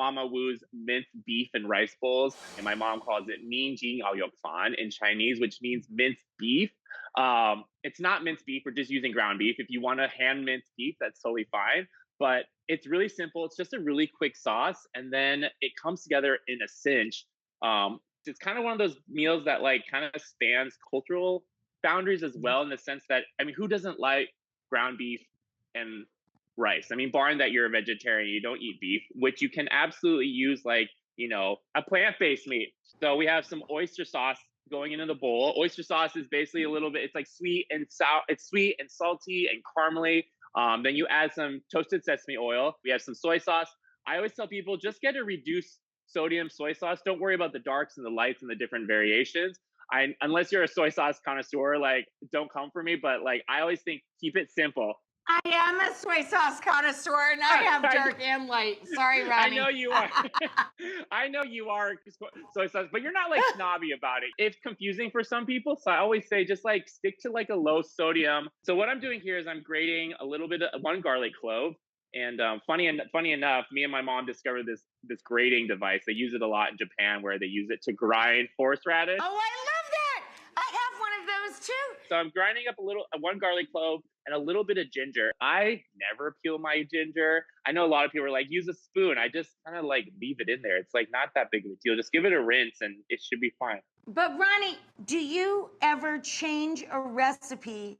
Mama Woo's minced beef and rice bowls, and my mom calls it 面筋熬肉饭 in Chinese, which means minced beef. It's not minced beef. We're just using ground beef. If you want to hand minced beef, that's totally fine. But it's really simple. It's just a really quick sauce, and then it comes together in a cinch. It's kind of one of those meals that like kind of spans cultural boundaries as well, in the sense that, I mean, who doesn't like ground beef and rice? I mean, barring that you're a vegetarian, you don't eat beef, which you can absolutely use like, a plant-based meat. So we have some oyster sauce going into the bowl. Oyster sauce is basically a little bit, it's like sweet and sour, it's sweet and salty and caramely. Then you add some toasted sesame oil. We have some soy sauce. I always tell people, just get a reduced sodium soy sauce. Don't worry about the darks and the lights and the different variations. Unless you're a soy sauce connoisseur, like, don't come for me. But like, I always think, keep it simple. I am a soy sauce connoisseur, and I have dark and light. Sorry, Ronnie. I know you are. I know you are soy sauce, but you're not like snobby about it. It's confusing for some people, so I always say just like stick to like a low sodium. So what I'm doing here is I'm grating a little bit of one garlic clove. And funny enough, me and my mom discovered this grating device. They use it a lot in Japan, where they use it to grind horseradish. Oh, I love that! I have one of those too. So I'm grinding up one garlic clove and a little bit of ginger. I never peel my ginger. I know a lot of people are like, use a spoon. I just kind of like leave it in there. It's like not that big of a deal. Just give it a rinse and it should be fine. But Ronnie, do you ever change a recipe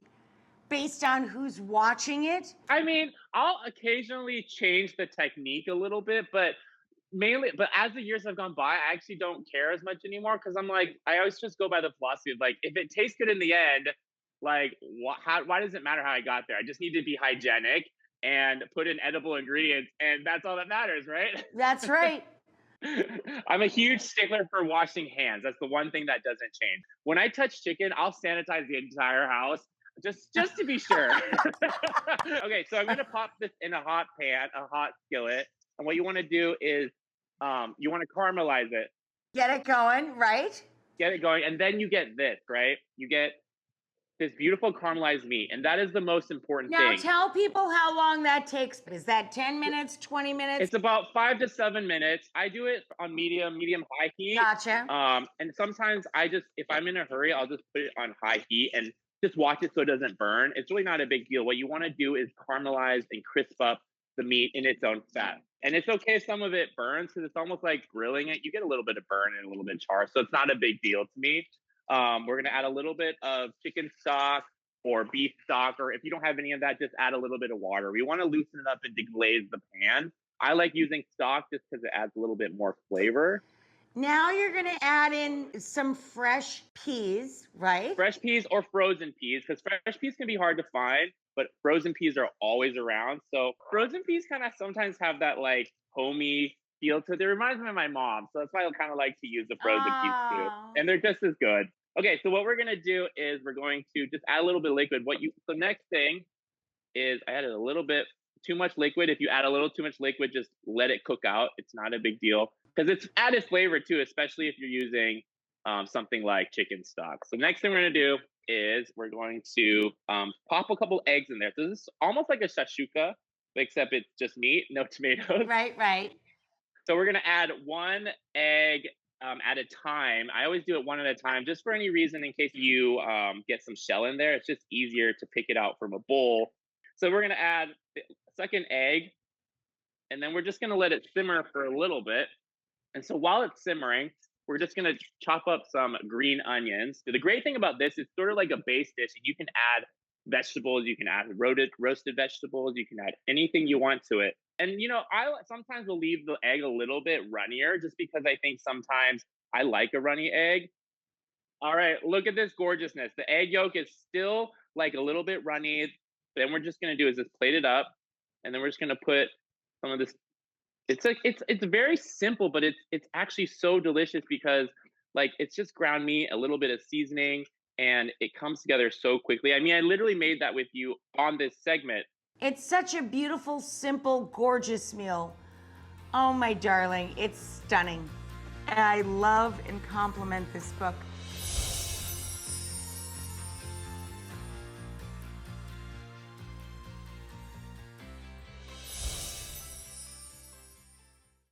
based on who's watching it? I mean, I'll occasionally change the technique a little bit, but as the years have gone by, I actually don't care as much anymore, because I'm like, I always just go by the philosophy of like, if it tastes good in the end, like, why does it matter how I got there? I just need to be hygienic and put in edible ingredients, and that's all that matters, right? That's right. I'm a huge stickler for washing hands. That's the one thing that doesn't change. When I touch chicken, I'll sanitize the entire house just to be sure. Okay, so I'm gonna pop this in a hot skillet, and what you want to do is you want to caramelize it. Get it going, right? Get it going, and then you get this, right? You get this beautiful caramelized meat, and that is the most important thing. Now tell people how long that takes. Is that 10 minutes, 20 minutes? It's about 5 to 7 minutes. I do it on medium high heat. Gotcha. And sometimes if I'm in a hurry, I'll just put it on high heat and just watch it so it doesn't burn. It's really not a big deal. What you want to do is caramelize and crisp up the meat in its own fat. And it's okay if some of it burns, because it's almost like grilling it. You get a little bit of burn and a little bit of char, so it's not a big deal to me. We're going to add a little bit of chicken stock or beef stock, or if you don't have any of that, just add a little bit of water. We want to loosen it up and deglaze the pan. I like using stock just because it adds a little bit more flavor. Now you're going to add in some fresh peas, right? Fresh peas or frozen peas, because fresh peas can be hard to find, but frozen peas are always around. So frozen peas kind of sometimes have that like homey feel to it. It reminds me of my mom, so that's why I kind of like to use the frozen peas too, and they're just as good. Okay, so what we're gonna do is we're going to just add a little bit of liquid. The next thing is I added a little bit too much liquid. If you add a little too much liquid, just let it cook out. It's not a big deal, because it's added flavor too, especially if you're using something like chicken stock. So the next thing we're gonna do is we're going to pop a couple eggs in there. So this is almost like a shashuka, except it's just meat, no tomatoes. Right. So we're going to add one egg at a time. I always do it one at a time, just for any reason, in case you get some shell in there. It's just easier to pick it out from a bowl. So we're going to add the second egg, and then we're just going to let it simmer for a little bit. And so while it's simmering, we're just going to chop up some green onions. The great thing about this is sort of like a base dish, and you can add vegetables, you can add roasted vegetables, you can add anything you want to it. And, I sometimes will leave the egg a little bit runnier, just because I think sometimes I like a runny egg. All right, look at this gorgeousness. The egg yolk is still like a little bit runny. Then we're just going to do is just plate it up, and then we're just going to put some of this. It's very simple, but it's actually so delicious, because like it's just ground meat, a little bit of seasoning, and it comes together so quickly. I mean, I literally made that with you on this segment. It's such a beautiful, simple, gorgeous meal. Oh, my darling, it's stunning. And I love and compliment this book.